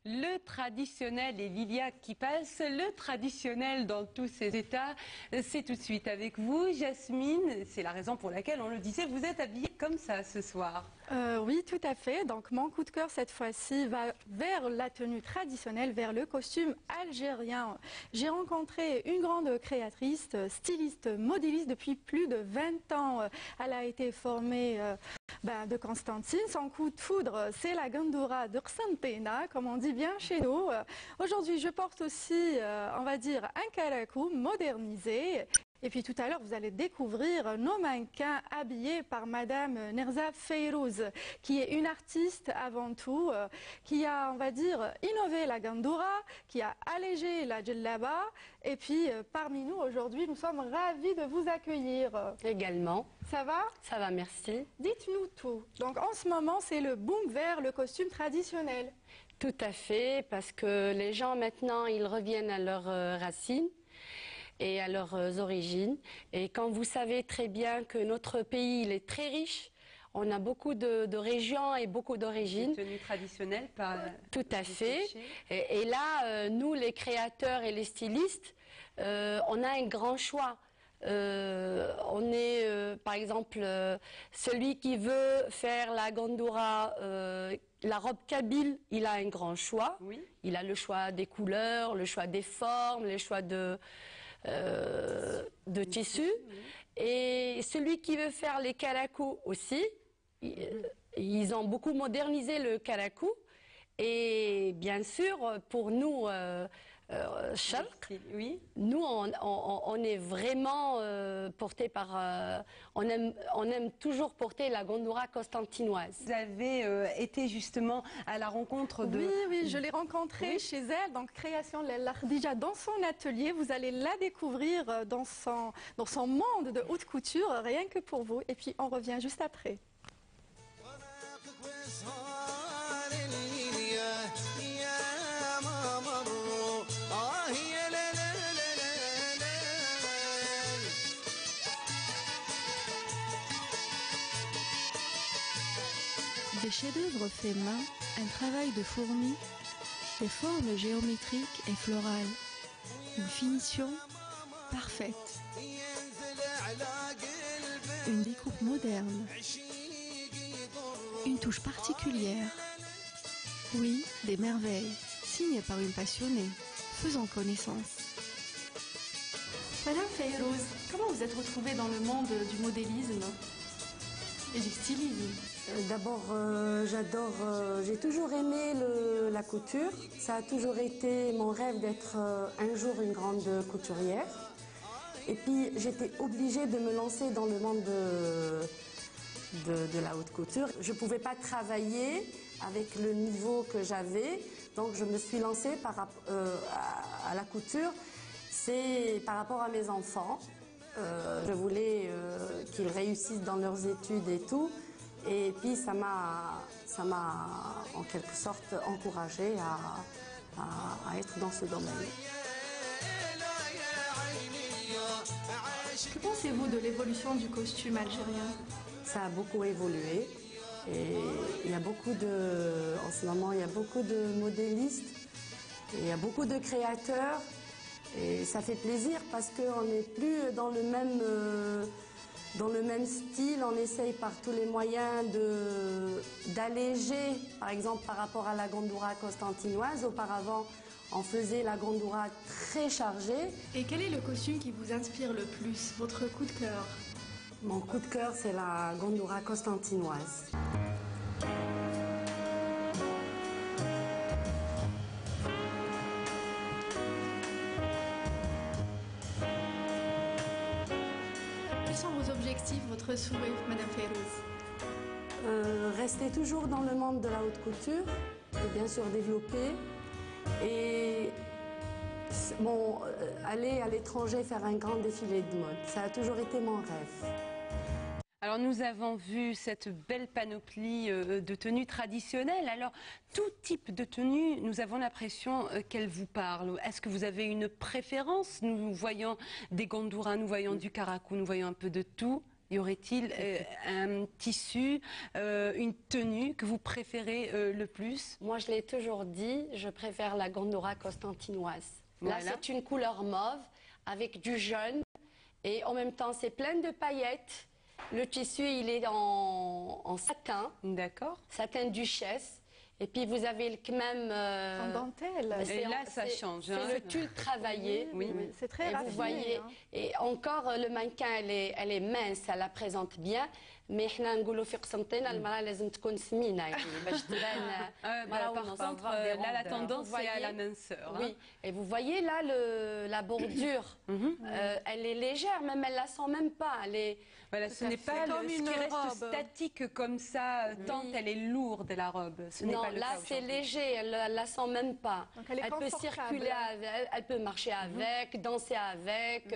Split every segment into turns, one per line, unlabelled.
Le traditionnel et Lilia qui passe, le traditionnel dans tous ses états, c'est tout de suite avec vous. Jasmine, c'est la raison pour laquelle on le disait, vous êtes habillée comme ça ce soir.
Oui, tout à fait. Donc mon coup de cœur cette fois-ci va vers la tenue traditionnelle, vers le costume algérien. J'ai rencontré une grande créatrice, styliste, modéliste depuis plus de 20 ans. Elle a été formée de Constantine. Son coup de foudre, c'est la gandoura de Rsantena, comme on dit bien chez nous. Aujourd'hui, je porte aussi, on va dire, un karakou modernisé. Et puis tout à l'heure, vous allez découvrir nos mannequins habillés par Madame Nerza Feyrouz, qui est une artiste avant tout, qui a, on va dire, innové la gandoura, qui a allégé la djellaba. Et puis parmi nous aujourd'hui, nous sommes ravis de vous accueillir.
Également.
Ça va?
Ça va, merci.
Dites-nous tout. Donc en ce moment, c'est le boom vers le costume traditionnel.
Tout à fait, parce que les gens maintenant, ils reviennent à leurs racines et à leurs origines. Et quand vous savez très bien que notre pays, il est très riche, on a beaucoup de régions et beaucoup d'origines.
Tenue traditionnelle, pas...
Tout à fait. Et là, nous, les créateurs et les stylistes, on a un grand choix. On est, par exemple, celui qui veut faire la gandoura, la robe kabyle, il a un grand choix.
Oui.
Il a le choix des couleurs, le choix des formes, le choix de tissu. Oui. Et celui qui veut faire les karakou aussi, ils ont beaucoup modernisé le karakou. Et bien sûr, pour nous, Charq,
oui.
nous, on est vraiment porté par... on aime toujours porter la gandoura constantinoise.
Vous avez été justement à la rencontre de...
Oui, je l'ai rencontrée chez elle, donc création de l'Ardija dans son atelier. Vous allez la découvrir dans son monde de haute couture, rien que pour vous. Et puis, on revient juste après.
Des chefs-d'œuvre faits main, un travail de fourmi, des formes géométriques et florales, une finition parfaite, une découpe moderne, une touche particulière. Oui, des merveilles, signées par une passionnée. Faisons connaissance.
Madame Feyrouz, comment vous êtes retrouvée dans le monde du modélisme et du stylisme?
D'abord, j'ai toujours aimé la couture. Ça a toujours été mon rêve d'être un jour une grande couturière. Et puis, j'étais obligée de me lancer dans le monde de la haute couture. Je ne pouvais pas travailler avec le niveau que j'avais, donc je me suis lancée à la couture. C'est par rapport à mes enfants. Je voulais qu'ils réussissent dans leurs études et tout. Et puis ça m'a en quelque sorte encouragée à être dans ce domaine.
Que pensez-vous de l'évolution du costume algérien?
Ça a beaucoup évolué. Et il y a en ce moment, il y a beaucoup de modélistes, et il y a beaucoup de créateurs. Et ça fait plaisir parce qu'on n'est plus dans le même style. On essaye par tous les moyens d'alléger, par exemple par rapport à la gandoura constantinoise. Auparavant, on faisait la gandoura très chargée.
Et quel est le costume qui vous inspire le plus, votre coup de cœur?
Mon coup de cœur, c'est la gandoura constantinoise.
Quels sont vos objectifs, votre souhait, Madame Feyrouz?
Rester toujours dans le monde de la haute couture et bien sûr développer. Et aller à l'étranger faire un grand défilé de mode, ça a toujours été mon rêve.
Alors nous avons vu cette belle panoplie de tenues traditionnelles. Alors tout type de tenue, nous avons l'impression qu'elle vous parle. Est-ce que vous avez une préférence? Nous voyons des gandouras, nous voyons du karakou, nous voyons un peu de tout. Y aurait-il un tissu, une tenue que vous préférez le plus?
Moi, je l'ai toujours dit, je préfère la Gandora constantinoise.
Voilà.
Là, c'est une couleur mauve avec du jaune et en même temps, c'est plein de paillettes. Le tissu, il est en satin,
D'accord.
satin duchesse. Et puis, vous avez le kmam...
En dentelle.
Et là, ça change.
C'est le tulle travaillé.
Oui, c'est très
Et
raffiné.
vous voyez,
hein.
et encore le mannequin, elle est mince, elle la présente bien. Mais حنا نقولوا في قسنطينة المرأة لازم تكون سمينة يعني باش تبان مرأة
Par
ونص.
contre, là, la tendance,
Vous
c'est à
voyez,
la minceur. Hein.
Oui, et vous voyez là la bordure, elle est légère, même elle la sent même pas. Elle est,
Voilà, ce n'est pas
comme
ce
une
qui reste
robe.
statique comme ça, tant elle est lourde, la robe. Ce n'est
non,
pas le
là
cas
c'est
aujourd'hui.
léger, elle la sent même pas.
Donc, elle est
peut
confortable.
circuler avec, elle peut marcher avec, danser avec.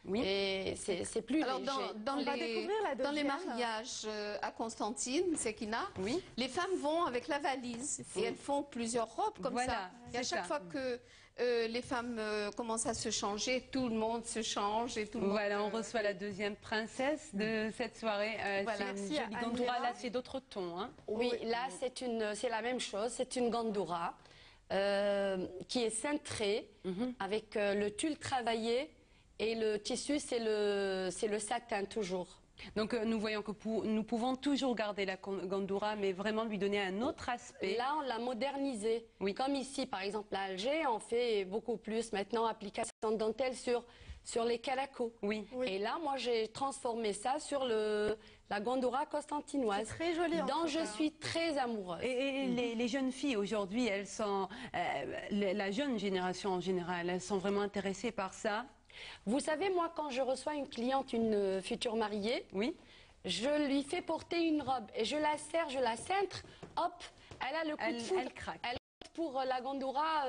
Oui.
Et c'est plus
Alors,
léger.
dans
On va découvrir la
les
deuxième.
mariages à Constantine, Sekina,
Oui.
les femmes vont avec la valise et elles font plusieurs robes comme
Voilà,
ça. Et à
c'est
chaque
ça.
fois que les femmes commencent à se changer, tout le monde se change et tout le
Voilà, on
monde...
reçoit la deuxième princesse de cette soirée.
Voilà.
C'est une
Merci à
jolie
Angela.
Gandora. Là, c'est d'autres tons. Hein.
Oui, là c'est la même chose, c'est une Gandora qui est cintrée avec le tulle travaillé et le tissu c'est le satin toujours.
Donc, nous voyons que nous pouvons toujours garder la Gandora, mais vraiment lui donner un autre aspect.
Là, on l'a modernisé.
Oui.
Comme ici, par exemple, à Alger, on fait beaucoup plus maintenant application de dentelle sur les calacos.
Oui.
Et là, moi, j'ai transformé ça sur la Gandora constantinoise.
C'est très joli en
dont
tout
je
cas.
suis très amoureuse.
Et les jeunes filles aujourd'hui, elles sont, la jeune génération en général, elles sont vraiment intéressées par ça.
Vous savez, moi, quand je reçois une cliente, une future mariée,
Oui.
je lui fais porter une robe et je la serre, je la cintre, hop, elle a le coup de foudre.
Elle craque.
Elle opte pour la Gandora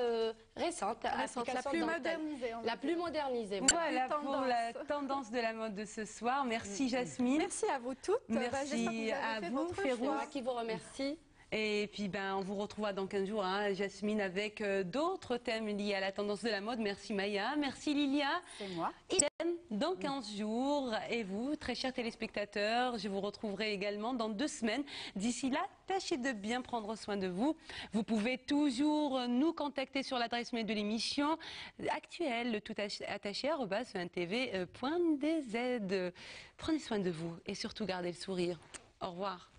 récente,
La
application
plus
dentelle.
modernisée. on va
La
dire.
plus modernisée.
Voilà
plus
pour
tendance.
la tendance de la mode de ce soir. Merci Jasmine.
Merci à vous toutes.
Merci
J'espère que vous avez
à
fait
vous,
votre
Férouz.
choix.
Moi qui vous remercie.
Et puis on vous retrouvera dans 15 jours, hein, Jasmine, avec d'autres thèmes liés à la tendance de la mode. Merci Maya, merci Lilia.
C'est moi.
Idem dans 15 jours. Et vous, très chers téléspectateurs, je vous retrouverai également dans 2 semaines. D'ici là, tâchez de bien prendre soin de vous. Vous pouvez toujours nous contacter sur l'adresse mail de l'émission actuelle, le tout attaché @1tv.dz. Prenez soin de vous et surtout gardez le sourire. Au revoir.